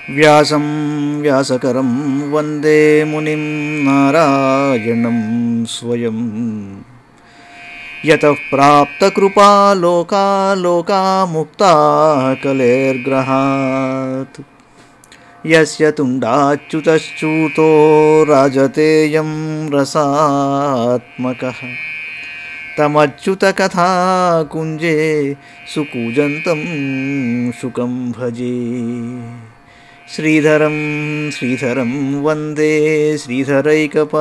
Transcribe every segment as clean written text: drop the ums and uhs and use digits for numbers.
వ్యాసం వ్యాసకరం వందే మునిం నారాయణం స్వయం యతః ప్రాప్తకృపా లోకా ముక్తా కలేర్గ్రహాత్ యస్య తుండాచ్యుతశ్చ్యుతో రాజతేయం రసాత్మకః తమచ్యుతకథా కుంజే సుకూజంతం శుకం భజే. శ్రీధరం శ్రీధరం వందే శ్రీధరైకపరాయణం.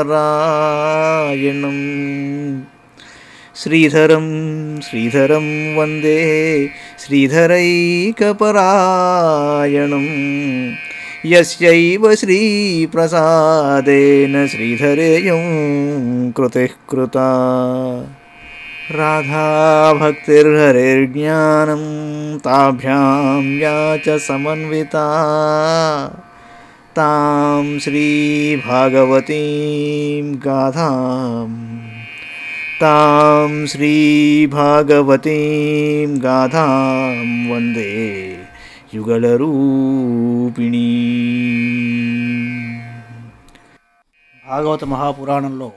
శ్రీధరం శ్రీధరం వందే శ్రీధరైకపరాయణం. యస్యైవ శ్రీప్రసాదేన శ్రీధరేయం కృతిః కృతా. రాధా భక్తిర్హరిర్జ్ఞానం తాభ్యాం యా చ సమన్వితా తాం శ్రీ భాగవతీం గాథాం వందే యుగళరూపిణీ. భాగవత మహాపురాణంలో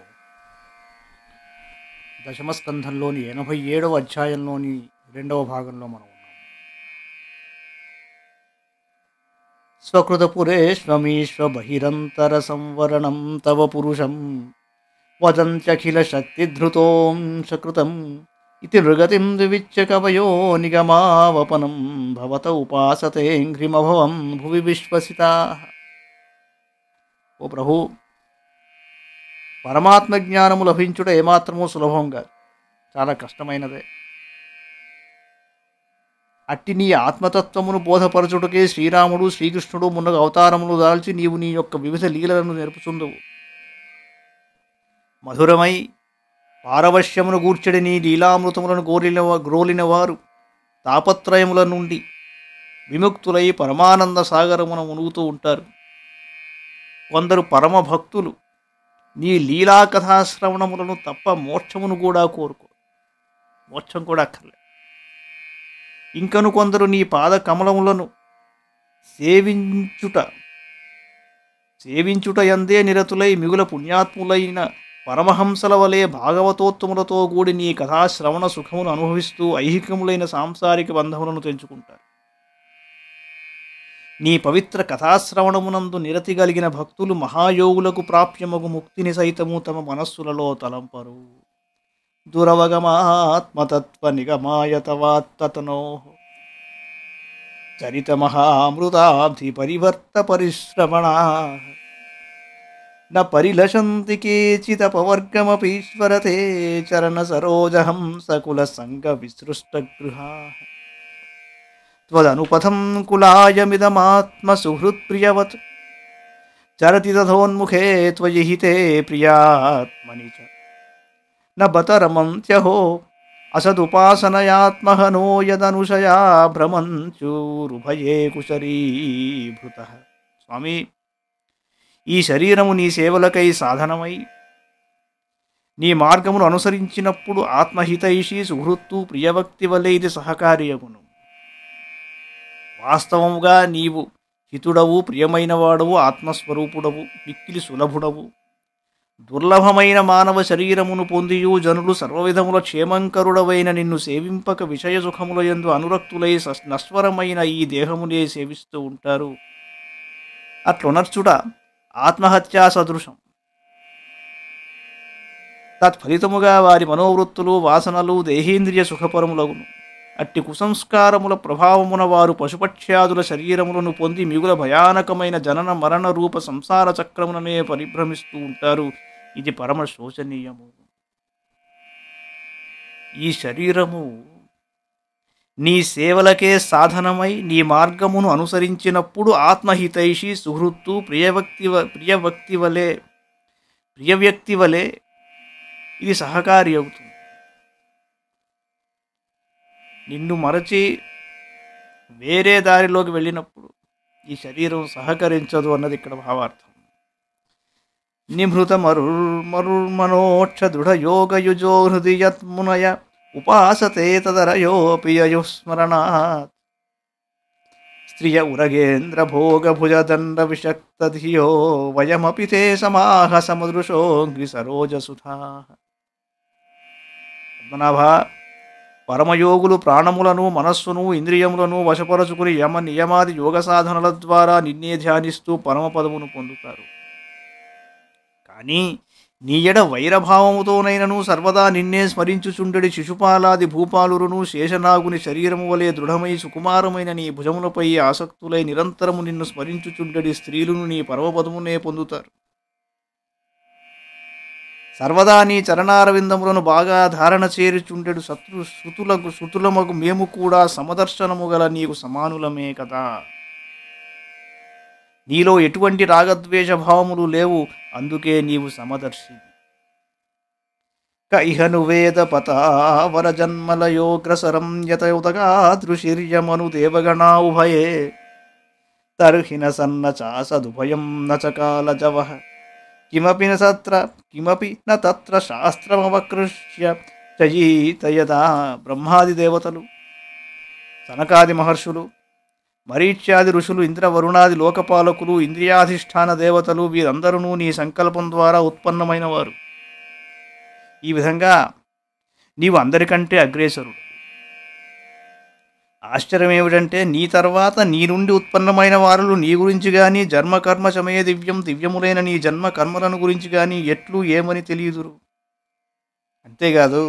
దశమస్కంధంలోని 87వ అధ్యాయంలోని 2వ భాగంలో మనం ఉన్నాం. స్వకృతపురేష్వమీశ్వ బహిరంతర సంవరణం తవ పురుషం వదంత్యఖిల శక్తిధృతోం సకృతం ఇతి నృగతిం ద్వివిచ్య కవయో నిగమావపనం భవత ఉపాసతేంఘ్రిమభవం భువి విశ్వసితా. ఓ ప్రభు, పరమాత్మ జ్ఞానము లభించుట ఏమాత్రమూ సులభం కాదు, చాలా కష్టమైనదే. అట్టి నీ ఆత్మతత్వమును బోధపరచుటకే శ్రీరాముడు శ్రీకృష్ణుడు మున్నగు అవతారములు దాల్చి నీవు నీ యొక్క వివిధ లీలలను నేర్పుచుందువు. మధురమై పారవశ్యమును గూర్చెడి నీ లీలామృతములను గ్రోలిన వారు తాపత్రయముల నుండి విముక్తులై పరమానంద సాగరమున మునుగుతూ ఉంటారు. కొందరు పరమ భక్తులు నీ లీలా కథాశ్రవణములను తప్ప మోక్షమును కూడా కోరుకో, మోక్షం కూడా అక్కర్లేదు. ఇంకను కొందరు నీ పాద కమలములను సేవించుట యందే నిరతులై మిగుల పుణ్యాత్ములైన పరమహంసల వలె భాగవతోత్తములతో కూడి నీ కథాశ్రవణ సుఖమును అనుభవిస్తూ ఐహికములైన సాంసారిక బంధములను తెంచుకుంటారు. నీ పవిత్ర కథాశ్రవణమునందు నిరతి కలిగిన భక్తులు మహాయోగులకు ప్రాప్యమగు ముక్తిని సైతము తమ మనస్సులలో తలంపరు. దురవగమాత్మతత్వ నిగమాయతవాత్తనో చరిత మహామృతాబ్ధి పరివర్త పరిశ్రమణా న పరిలషంతి కేచిదపవర్గమపీశ్వరతే చరణ సరోజహంసకుల సంగ విసృష్ట గృహా. త్వదనుపథం కులాయమిదమాత్మ సుహృత్ప్రియవత్ చరతి తథోన్ముఖే త్వయి హితే ప్రియాత్మని చ న బతరమంత్యహో అసదుపాసనయాత్మహనో యదనుషయా భ్రమంచూరుభయే కుశరీభృతః. స్వామి, ఈ శరీరము నీ సేవలకై సాధనమై నీ మార్గమును అనుసరించినప్పుడు ఆత్మహితైషి సుహృత్తు ప్రియభక్తి వలె ఇది సహకార్యమును. వాస్తవముగా నీవు హితుడవు, ప్రియమైన వాడవు, ఆత్మస్వరూపుడవు, మిక్కిలి సులభుడవు. దుర్లభమైన మానవ శరీరమును పొందియు జనులు సర్వవిధముల క్షేమంకరుడవైన నిన్ను సేవింపక విషయ సుఖముల యందు అనురక్తులై నశ్వరమైన ఈ దేహమునే సేవిస్తూ ఉంటారు. అట్లునర్చుట ఆత్మహత్యా సదృశం. తత్ఫలితముగా వారి మనోవృత్తులు, వాసనలు దేహేంద్రియ సుఖపరములగును. అట్టి కుసంస్కారముల ప్రభావమున వారు పశుపక్ష్యాదుల శరీరములను పొంది మిగుల భయానకమైన జనన మరణ రూప సంసార చక్రముననే పరిభ్రమిస్తూ ఉంటారు. ఇది పరమ శోచనీయము. ఈ శరీరము నీ సేవలకే సాధనమై నీ మార్గమును అనుసరించినప్పుడు ఆత్మహితైషి సుహృత్తు ప్రియవ్యక్తి వలె ఇది సహకారి అవుతుంది. నిన్ను మరచి వేరే దారిలోకి వెళ్ళినప్పుడు ఈ శరీరం సహకరించదు అన్నది ఇక్కడ భావార్థం. నిభృత మరుర్మనోక్ష దృఢ యోగయుజో హృదయత్మునయ ఉపాసతే తదరయోపి యయుస్మరణాత్. స్త్రియ ఉరగేంద్ర భోగ భుజదండ విషక్త ధియో వయమపి తే సమాహ సమదృశోగ్రి సరోజసుధా. పద్మనాభ, పరమయోగులు ప్రాణములను మనస్సును ఇంద్రియములను వశపరచుకుని యమ నియమాది యోగ సాధనల ద్వారా నిన్నే ధ్యానిస్తూ పరమపదమును పొందుతారు. కానీ నీ ఎడ వైరభావముతోనైనను సర్వదా నిన్నే స్మరించుచుండెడి శిశుపాలాది భూపాలురును శేషనాగుని శరీరము వలె దృఢమై సుకుమారమైన నీ భుజములపై ఆసక్తులై నిరంతరము నిన్ను స్మరించుచుండెడి స్త్రీలను నీ పరమపదమునే పొందుతారు. సర్వదా నీ చరణారవిందములను బాగా ధారణ చేరుచుండెడు శృతులమగు మేము కూడా సమదర్శనము గల నీకు సమానులమే కదా. నీలో ఎటువంటి రాగద్వేష భావములు లేవు, అందుకే నీవు సమదర్శి. క ఇహను వేద పతావర జన్మలయోగ్రసరం యతయుతగా దృశిర్యమను దేవగణా ఉభయే తర్హిన సన్న చాసదుభయం నచకాల జవః కిమపి న తత్ర శాస్త్రమవకృష్య చయీతయదా. బ్రహ్మాది దేవతలు, సనకాది మహర్షులు, మరీచ్యాది ఋషులు, ఇంద్రవరుణాది లోకపాలకులు, ఇంద్రియాధిష్టాన దేవతలు వీరందరూ నీ సంకల్పం ద్వారా ఉత్పన్నమైన వారు. ఈ విధంగా నీవు అందరికంటే అగ్రేసరుడు. ఆశ్చర్యం ఏమిటంటే నీ తర్వాత నీ నుండి ఉత్పన్నమైన వారులు నీ గురించి కానీ జన్మకర్మ చమయ దివ్యములైన నీ జన్మ కర్మలను గురించి కానీ ఎట్లు ఏమని తెలియదురు. అంతేకాదు,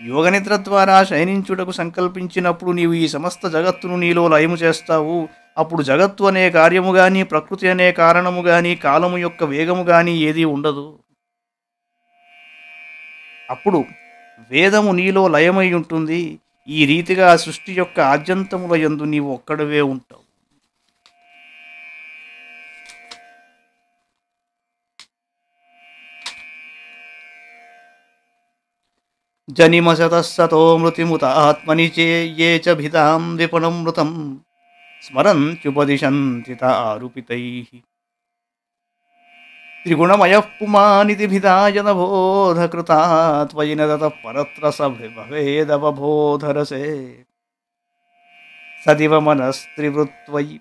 యోగనిద్ర ద్వారా శయనించుటకు సంకల్పించినప్పుడు నీవు ఈ సమస్త జగత్తును నీలో లయము చేస్తావు. అప్పుడు జగత్తు అనే కార్యము కానీ ప్రకృతి అనే కారణము కానీ కాలము యొక్క వేగము కానీ ఏదీ ఉండదు. అప్పుడు వేదము నీలో లయమై ఉంటుంది. ఈ రీతిగా సృష్టి యొక్క ఆద్యంతముల యందు నీవు ఒక్కడవే ఉంటావు. జనిమశతస్సతో మృతిముత ఆత్మని చే చ భితాం విపణం మృతం స్మరంత్యుపదిశంతి ఆరుపితైః త్రిగుణమయః పుమానితి భిదాయన బోధకృతా త్వయి న తతః పరత్ర స భవేదవబోధరసే సదివ మనస్త్రివృత్వయి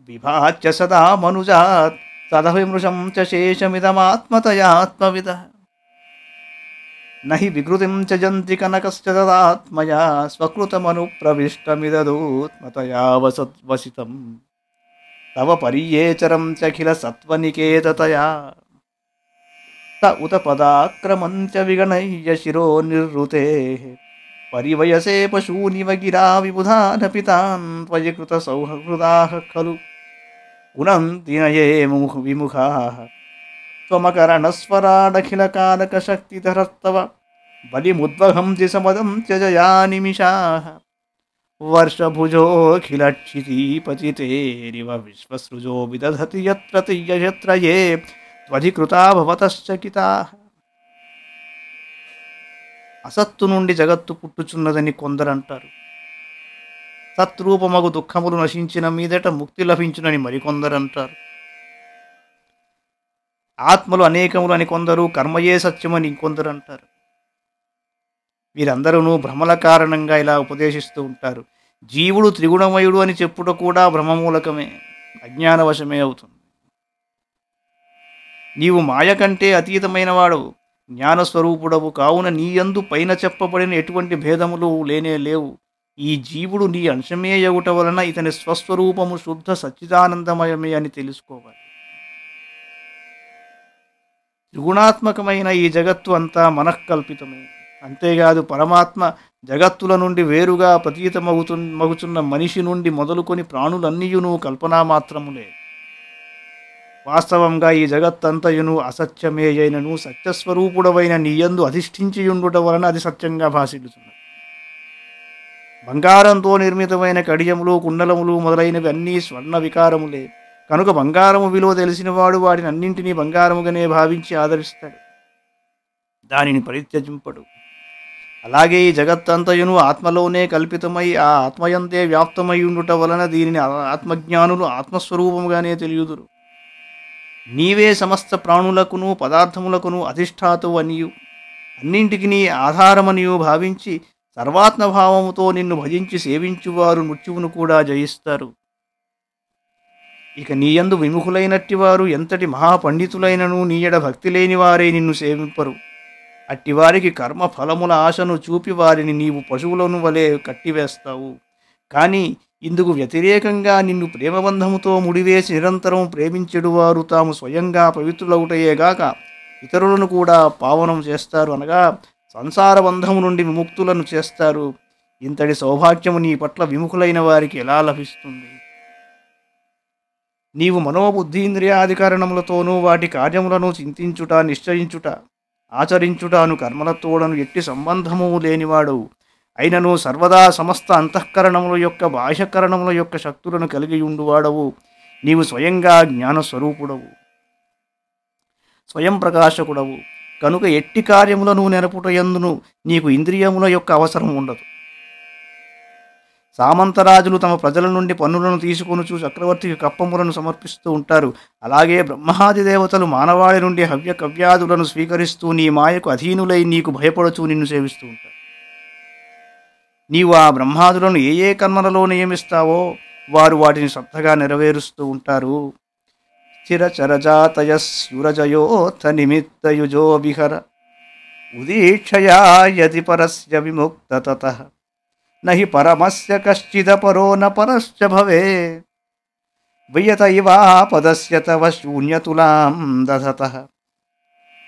విభాచ్య సదా మనుజాత్ సదవిమృశం చ శేషమిదమాత్మతయాత్మవిదః నహి వికృతిం చ జంతి కనకశ్చ తదాత్మయా స్వకృతమనుప్రవిష్టమిదదూత్మతయా వసితం తవ పర్యేచరం చఖిల సత్వనికేతతయా త ఉత పదాక్రమంచ విగణయ్య శిరో నిర్రుతే పరివయసే పశూనివ గిరా విబుధానపి తాన్ త్వయి కృత సౌహృదాః ఖలు గుణంతి నయే విముఖాః త్వమకరణస్వరాడఖిల కానకశక్తిధరస్తవ బలిముద్వహంసి సమదం త్యజయా నిమిషాః వర్షభుజోఖిలక్షితీపతితేరివ విశ్వసృజో విదధతి యత్ర యే త్వధికృతా భవతశ్చకితాః. అసత్తు నుండి జగత్తు పుట్టుచున్నదని కొందరంటారు. సత్రూపమగు దుఃఖములు నశించిన మీదట ముక్తి లభించునని మరికొందరంటారు. ఆత్మలు అనేకములు అని కొందరు, కర్మయే సత్యమని ఇంకొందరు అంటారు. వీరందరూ భ్రమల కారణంగా ఇలా ఉపదేశిస్తూ ఉంటారు. జీవుడు త్రిగుణమయుడు అని చెప్పుట కూడా భ్రమమూలకమే, అజ్ఞానవశమే అవుతుంది. నీవు మాయ కంటే అతీతమైన వాడవు, జ్ఞానస్వరూపుడవు. కావున నీయందు పైన చెప్పబడిన ఎటువంటి భేదములు లేనే లేవు. ఈ జీవుడు నీ అంశమే యగుట వలన ఇతని స్వస్వరూపము శుద్ధ సచ్చిదానందమయమే అని తెలుసుకోవాలి. త్రిగుణాత్మకమైన ఈ జగత్తు అంతా మనఃకల్పితమే. అంతేకాదు, పరమాత్మ జగత్తుల నుండి వేరుగా ప్రతీతమగుచున్న మనిషి నుండి మొదలుకొని ప్రాణులన్నీయును కల్పనా మాత్రములే. వాస్తవంగా ఈ జగత్తంతయును అసత్యమే అయినను సత్యస్వరూపుడవైన నీయందు అధిష్ఠించియుండుట వలన అది సత్యంగా భాసిల్లుతున్నది. బంగారంతో నిర్మితమైన కడియములు, కుండలములు మొదలైనవి అన్నీ స్వర్ణ వికారములే. కనుక బంగారము విలువ తెలిసినవాడు వాటిని అన్నింటినీ బంగారముగానే భావించి ఆదరిస్తాడు, దానిని పరిత్యజింపడు. అలాగే ఈ జగత్తంతయును ఆత్మలోనే కల్పితమై ఆ ఆత్మయంతే వ్యాప్తమై ఉండుట వలన దీనిని ఆత్మజ్ఞానులు ఆత్మస్వరూపముగానే తెలియుదురు. నీవే సమస్త ప్రాణులకును పదార్థములకును అధిష్ఠాతువు అనియు అన్నింటికి ఆధారమనియు భావించి సర్వాత్మభావముతో నిన్ను భజించి సేవించువారు మృత్యువును కూడా జయిస్తారు. ఇక నీయందు విముఖులైనట్టి వారు ఎంతటి మహాపండితులైనను నీయడ భక్తి లేని వారే నిన్ను సేవింపరు. అట్టివారికి కర్మ ఫలముల ఆశను చూపి వారిని నీవు పశువులను వలె కట్టివేస్తావు. కానీ ఇందుకు వ్యతిరేకంగా నిన్ను ప్రేమబంధముతో ముడివేసి నిరంతరం ప్రేమించెడువారు తాము స్వయంగా పవిత్రులవుటయేగాక ఇతరులను కూడా పావనం చేస్తారు, అనగా సంసార బంధము నుండి విముక్తులను చేస్తారు. ఇంతటి సౌభాగ్యము నీ పట్ల విముఖులైన వారికి ఎలా లభిస్తుంది? నీవు మనోబుద్ధీంద్రియాధికరణములతోనూ వాటి కార్యములను చింతించుట, నిశ్చయించుట, ఆచరించుటాను కర్మలతోడను ఎట్టి సంబంధము లేనివాడు అయినను సర్వదా సమస్త అంతఃకరణముల యొక్క బాహ్యకరణముల యొక్క శక్తులను కలిగి ఉండువాడవు. నీవు స్వయంగా జ్ఞానస్వరూపుడవు, స్వయం ప్రకాశకుడవు. కనుక ఎట్టి కార్యములను నెరపుటయందును నీకు ఇంద్రియముల యొక్క అవసరం ఉండదు. సామంతరాజులు తమ ప్రజల నుండి పన్నులను తీసుకొనుచు చక్రవర్తికి కప్పములను సమర్పిస్తూ ఉంటారు. అలాగే బ్రహ్మాది దేవతలు మానవాళి నుండి హవ్య కవ్యాదులను స్వీకరిస్తూ నీ మాయకు అధీనులై నీకు భయపడుచూ నిన్ను సేవిస్తూ ఉంటారు. నీవు ఆ బ్రహ్మాదులను ఏ ఏ కర్మలలో నియమిస్తావో వారు వాటిని శ్రద్ధగా నెరవేరుస్తూ ఉంటారు. చిరచరజాతయస్యురజయోత్థ నిమిత్తయుజో విహర ఉదీక్షయా యతి పరస్య విముక్త తతః నహి పరమస్య కశ్చిదపరో న పరశ్చ భవేత్ వియత ఇవా పదస్య తవ శూన్యతులాం దధతః.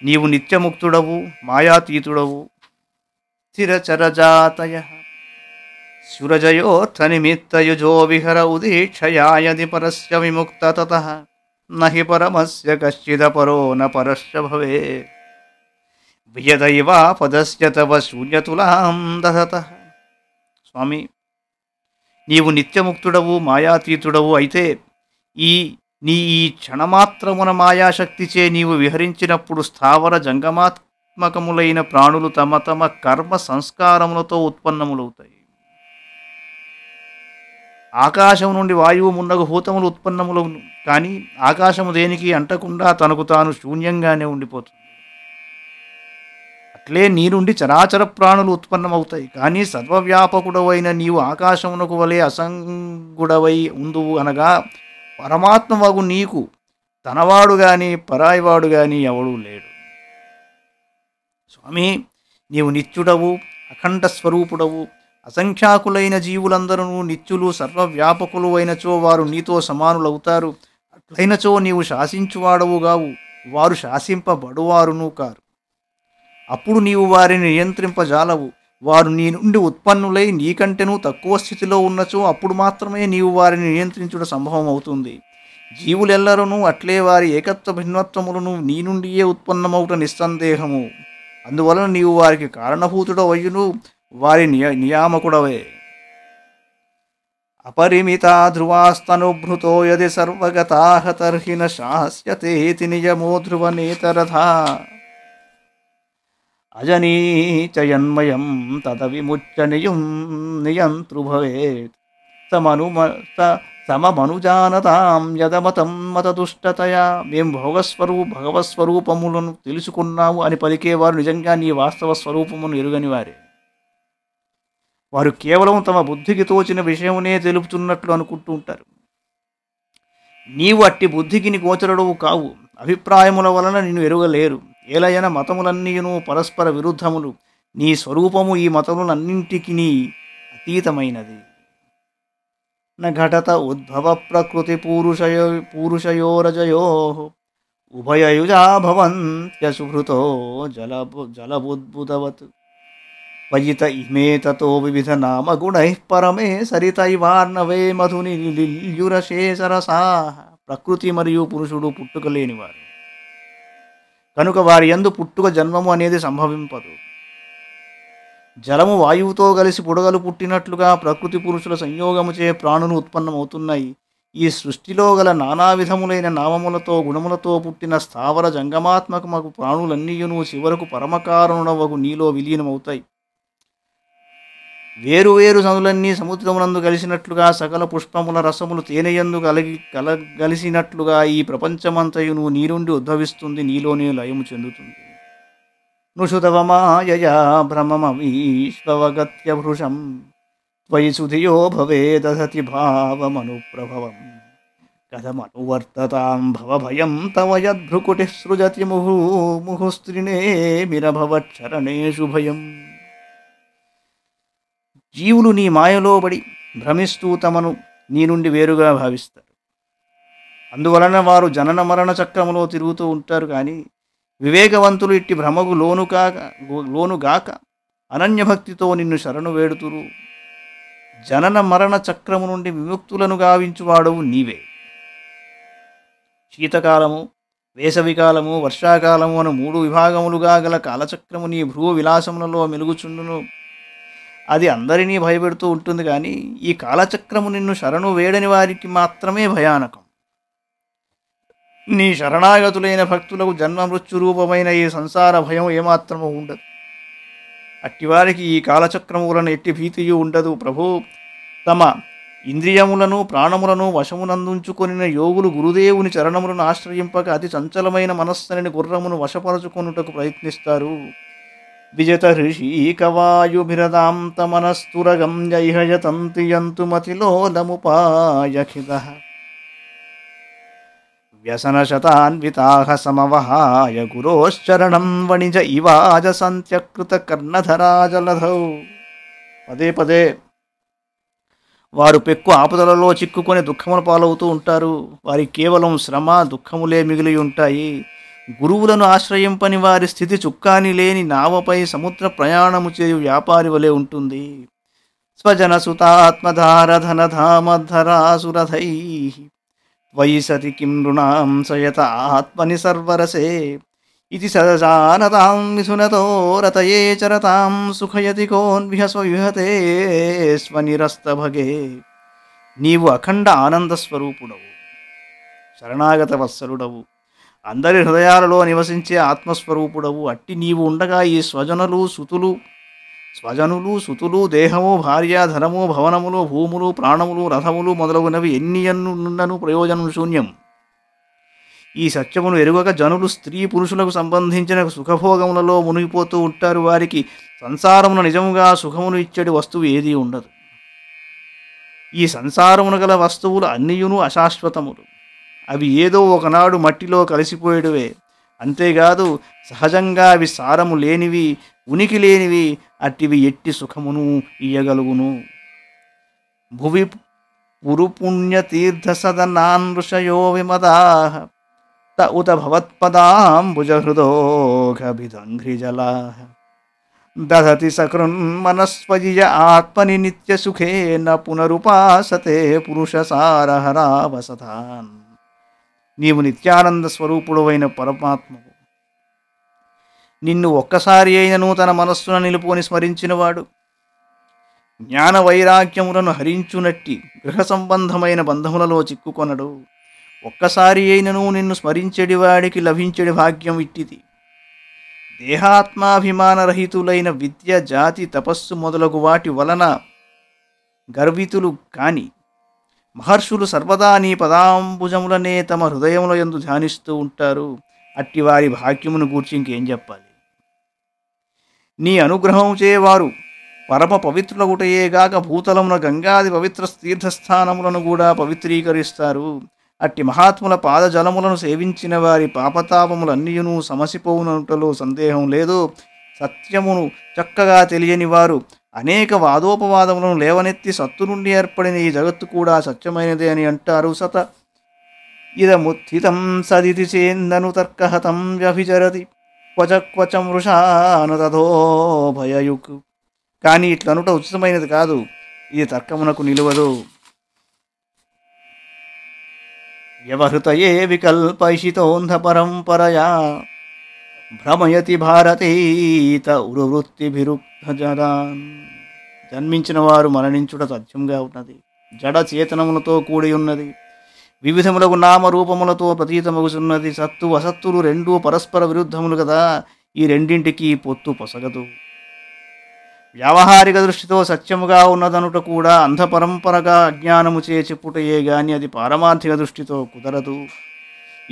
నీవు నిత్యముక్తుడవు, మాయాతీతుడవు. చిరచరజాతయః శురజయోత్థ నిమిత్తయుజో విహర ఉదీక్షయా యతి పరస్య విముక్త తతః నహి పరమస్య కశ్చిదపరో న పరశ్చ భవేత్ వియత ఇవా పదస్య తవ శూన్యతులాం దధతః. స్వామి, నీవు నిత్యముక్తుడవు, మాయాతీతుడవు అయితే నీ ఈ క్షణమాత్రమున మాయాశక్తిచే నీవు విహరించినప్పుడు స్థావర జంగమాత్మకములైన ప్రాణులు తమ తమ కర్మ సంస్కారములతో ఉత్పన్నములవుతాయి. ఆకాశము నుండి వాయువు మున్నగు భూతములు ఉత్పన్నములవును. కానీ ఆకాశము దేనికి అంటకుండా తనకు తాను శూన్యంగానే ఉండిపోతుంది. అట్లే నీ నుండి చరాచర ప్రాణులు ఉత్పన్నమవుతాయి. కానీ సర్వవ్యాపకుడవైన నీవు ఆకాశమునకు వలె అసంగుడవై ఉందువు, అనగా పరమాత్మవగు నీకు తనవాడు గాని పరాయివాడు గాని ఎవడూ లేడు. స్వామి, నీవు నిత్యుడవు, అఖండ స్వరూపుడవు. అసంఖ్యాకులైన జీవులందరూ నిత్యులు, సర్వవ్యాపకులు అయినచో వారు నీతో సమానులవుతారు. అట్లయినచో నీవు శాసించువాడవుగావు, వారు శాసింపబడువారును కారు. అప్పుడు నీవు వారిని నియంత్రింపజాలవు. వారు నీ నుండి ఉత్పన్నులై నీకంటెను తక్కువ స్థితిలో ఉన్నచో అప్పుడు మాత్రమే నీవు వారిని నియంత్రించుట సంభవం అవుతుంది. జీవులెల్లరూ అట్లే వారి ఏకత్వ భిన్నత్వములను నీ నుండియే ఉత్పన్నమవుట నిస్సందేహము. అందువలన నీవు వారికి కారణభూతుడవయ్యును, వారి నియామకుడవే. అపరిమితా ధ్రువాస్తనుభృతో యది సర్వగతాః తర్హి న శాస్యతేతి నియమో ధ్రువనేతరథా అజనీచయన్మయం తద విముచ్య నియంతృ భవేత్ సమమనుజానతాం యదమతం మతదుష్టతయా. మేము భగవస్వరూపములను తెలుసుకున్నాము అని పలికేవారు నిజంగా నీ వాస్తవ స్వరూపమును ఎరుగని వారే. వారు కేవలం తమ బుద్ధికి తోచిన విషయమునే తెలుపుతున్నట్లు అనుకుంటూ ఉంటారు. నీవు అట్టి బుద్ధికి గోచరుడవు కావు. అభిప్రాయముల వలన నిన్ను ఎరుగలేరు. ఏలయన మతములన్నీయును పరస్పర విరుద్ధములు. నీ స్వరూపము ఈ మతములన్నింటికి అతీతమైనది. నఘటత ఉద్భవ ప్రకృతి పూరుషయోరజయో ఉభయయుజా భవంత్యసుభృతో జలబుద్భుతవత్ వజిత ఇమే తతో వివిధ నామగుణైః పరమే సరితైవార్ణవే మధుని లిల్యురశేషరసా. ప్రకృతి మరియు పురుషుడు పుట్టుక లేనివారు కనుక వారి యందు పుట్టుక జన్మము అనేది సంభవింపదు. జలము వాయువుతో కలిసి బుడగలు పుట్టినట్లుగా ప్రకృతి పురుషుల సంయోగముచే ప్రాణులు ఉత్పన్నమవుతున్నాయి. ఈ సృష్టిలో గల నానా విధములైన నామములతో గుణములతో పుట్టిన స్థావర జంగమాత్మకమగు ప్రాణులన్నీయును చివరకు పరమకారణుడవగు నీలో విలీనమవుతాయి. వేరువేరు సనులన్నీ సముద్రమునందు కలిసినట్లుగా సకల పుష్పముల రసములు తేనెయందు కలిసినట్లుగా ఈ ప్రపంచమంతయును నీ నుండి ఉద్భవిస్తుంది, నీలోనే లయము చెందుతుంది. నుషుతవమాయయా భ్రమమీశ్వవగత్యభృశం త్వయి సుధియో భవేదధతి భావమనుప్రభవం కథమనువర్తతాం భవభయం తవ యద్భృకుటి సృజతి ముహుస్త్రినేమిరభవచ్చరణేషు భయం. జీవులు నీ మాయలో పడి భ్రమిస్తూ తమను నీ నుండి వేరుగా భావిస్తారు. అందువలన వారు జనన మరణ చక్రములో తిరుగుతూ ఉంటారు. కానీ వివేకవంతులు ఇట్టి భ్రమకు లోనుగాక అనన్యభక్తితో నిన్ను శరణు వేడుతురు. జనన మరణ చక్రము నుండి విముక్తులను గావించువాడవు నీవే. శీతకాలము, వేసవికాలము, వర్షాకాలము అను 3 విభాగములుగా గల కాలచక్రము నీ భ్రువ విలాసములలో మెలుగుచుండును. అది అందరినీ భయపెడుతూ ఉంటుంది. కానీ ఈ కాలచక్రము నిన్ను శరణు వేడని వారికి మాత్రమే భయానకం. నీ శరణాగతులైన భక్తులకు జన్మ మృత్యురూపమైన ఈ సంసార భయం ఏమాత్రము ఉండదు. అట్టివారికి ఈ కాలచక్రములను ఎట్టి భీతియు ఉండదు. ప్రభు, తమ ఇంద్రియములను ప్రాణములను వశమునందుంచుకొనిన యోగులు గురుదేవుని చరణములను ఆశ్రయింపక అతి చంచలమైన మనస్సని గుర్రమును వశపరచుకొనుటకు ప్రయత్నిస్తారు. విజత ఋషీకవాయుభిరదాంత మనస్తురగం జైహయతంతి యంతుమతిలోలముపాయఖిత వ్యసనశతాన్వితాః సమవహాయ గురోశ్చరణం వణిజ ఇవాజ సంత్యకృత కర్ణధరాజలధౌ. పదే పదే వారు పెక్కు ఆపదలలో చిక్కుకొని దుఃఖముల పాలవుతూ ఉంటారు. వారికి కేవలం శ్రమ దుఃఖములే మిగిలి ఉంటాయి. గురువులను ఆశ్రయింపని వారి స్థితి చుక్కాని లేని నావపై సముద్ర ప్రయాణము చేయు వ్యాపారి వలె ఉంటుంది. స్వజన సుతాత్మధారధనధామధరాసురథై త్వయి సతి కిం నృణాం సయత ఆత్మని సర్వరసే ఇది సజానతాం మిథునతో రతయే చరతాం సుఖయతి కోన్విహ స్వవిహతే స్వనిరస్తభగే. నీవు అఖండ ఆనంద స్వరూపుడవు, శరణాగత వత్సలుడవు, అందరి హృదయాలలో నివసించే ఆత్మస్వరూపుడవు. అట్టి నీవు ఉండగా ఈ స్వజనులు సుతులు దేహము భార్య ధనము భవనములు భూములు ప్రాణములు రథములు మొదలగునవి ఎన్ని ఎన్నున్నను ప్రయోజనం శూన్యం. ఈ సత్యమును ఎరుగక జనులు స్త్రీ పురుషులకు సంబంధించిన సుఖభోగములలో మునిగిపోతూ ఉంటారు. వారికి సంసారమున నిజముగా సుఖమును ఇచ్చడి వస్తువు ఏదీ ఉండదు. ఈ సంసారమున గల వస్తువులు అన్నియును అశాశ్వతములు. అవి ఏదో ఒకనాడు మట్టిలో కలిసిపోయేడువే. అంతేకాదు సహజంగా అవి సారము లేనివి, ఉనికి లేనివి. అట్టివి ఎట్టి సుఖమును ఇయ్యగలుగును. భువి పురుపుణ్యతీర్థ సదనాన్ ఋషయో విమదాః త ఉత భవత్పదాంబుజహృదోఘభిదంఘ్రిజలాః దధతి సకృన్మనస్వజియ ఆత్మని నిత్యసుఖేన పునరుపాసతే పురుషసారహరావసతాన్. నీవు నిత్యానంద స్వరూపుడవైన పరమాత్మవు. నిన్ను ఒక్కసారి అయినను తన మనస్సున నిలుపుకొని స్మరించినవాడు జ్ఞాన వైరాగ్యములను హరించునట్టి గృహ సంబంధమైన బంధములలో చిక్కుకొనడు. ఒక్కసారి అయినను నిన్ను స్మరించెడివాడికి లభించెడి భాగ్యం ఇట్టిది. దేహాత్మాభిమానరహితులైన విద్య, జాతి, తపస్సు మొదలగు వాటి వలన గర్వితులు కాని మహర్షులు సర్వదా నీ పదాంబుజములనే తమ హృదయముల యందు ధ్యానిస్తూ ఉంటారు. అట్టి వారి భాగ్యమును గూర్చి ఇంకేం చెప్పాలి. నీ అనుగ్రహం చేవారు పరమ పవిత్రులగుటయేగాక భూతలమున గంగాది పవిత్ర తీర్థస్థానములను కూడా పవిత్రీకరిస్తారు. అట్టి మహాత్ముల పాదజలములను సేవించిన వారి పాపతాపములన్నీయును సమసిపోవునటలో సందేహం లేదు. సత్యమును చక్కగా తెలియని వారు అనేక వాదోపవాదములను లేవనెత్తి సత్తు నుండి ఏర్పడిన ఈ జగత్తు కూడా సత్యమైనదే అని అంటారు. సత ఇదముత్థితం సదితి చేందను తర్కహతం వ్యభిచరతి క్వచ మృషాను తథో భయయుక్. కానీ ఇట్లనుట ఉచితమైనది కాదు, ఇది తర్కమునకు నిలువదు. వ్యవహృతయే వికల్పైషితోంధ పరంపరయా భ్రమయతి భారతీత ఉరువృత్తిభిరుద్ధజరాన్. జన్మించిన వారు మరణించుట సత్యంగా ఉన్నది, జడ చేతనములతో కూడి ఉన్నది, వివిధములకు నామరూపములతో ప్రతీతమగుచున్నది. సత్తు అసత్తులు రెండూ పరస్పర విరుద్ధములు కదా. ఈ రెండింటికి పొత్తు పొసగదు. వ్యావహారిక దృష్టితో సత్యముగా ఉన్నదనుట కూడా అంధపరంపరగా అజ్ఞానము చే చెప్పుటయే గాని అది పారమార్థిక దృష్టితో కుదరదు.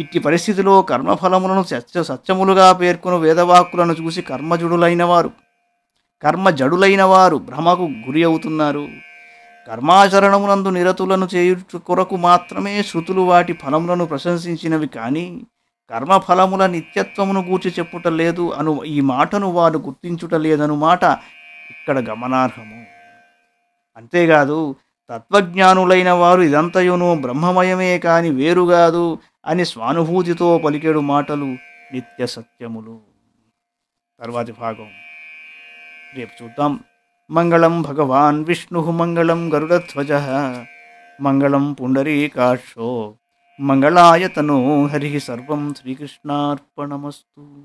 ఇట్టి పరిస్థితిలో కర్మఫలములను సత్యములుగా పేర్కొను వేదవాక్కులను చూసి కర్మజడులైన వారు భ్రమకు గురి అవుతున్నారు. కర్మాచరణమునందు నిరతులను చేయుట కొరకు మాత్రమే శృతులు వాటి ఫలములను ప్రశంసించినవి కానీ కర్మఫలముల నిత్యత్వమును గూర్చి చెప్పుట లేదు అను ఈ మాటను వారు గుర్తించుట లేదను మాట ఇక్కడ గమనార్హము. అంతేకాదు తత్వజ్ఞానులైన వారు ఇదంతయును బ్రహ్మమయమే కాని వేరుగాదు అని స్వానుభూతితో పలికెడు మాటలు నిత్య సత్యములు. తర్వాతి భాగం రేపు చూద్దాం. మంగళం భగవాన్ విష్ణు మంగళం గరుడధ్వజ మంగళం పుండరీకాక్షో మంగళాయ తనో హరి. సర్వం శ్రీకృష్ణార్పణమస్తు.